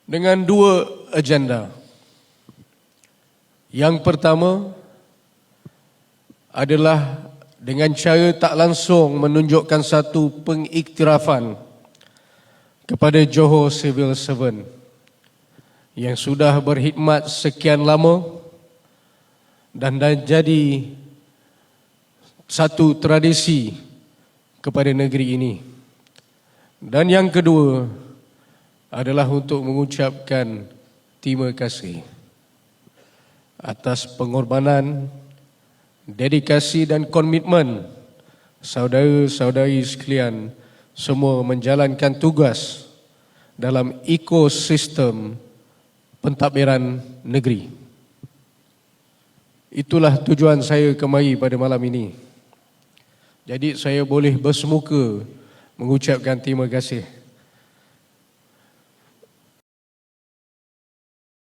dengan dua agenda. Yang pertama adalah dengan cara tak langsung menunjukkan satu pengiktirafan kepada Johor Civil Servant yang sudah berkhidmat sekian lama dan jadi satu tradisi kepada negeri ini. Dan yang kedua adalah untuk mengucapkan terima kasih atas pengorbanan, dedikasi dan komitmen saudara-saudari sekalian semua menjalankan tugas dalam ekosistem pentadbiran negeri. Itulah tujuan saya kemari pada malam ini. Jadi saya boleh bersemuka mengucapkan terima kasih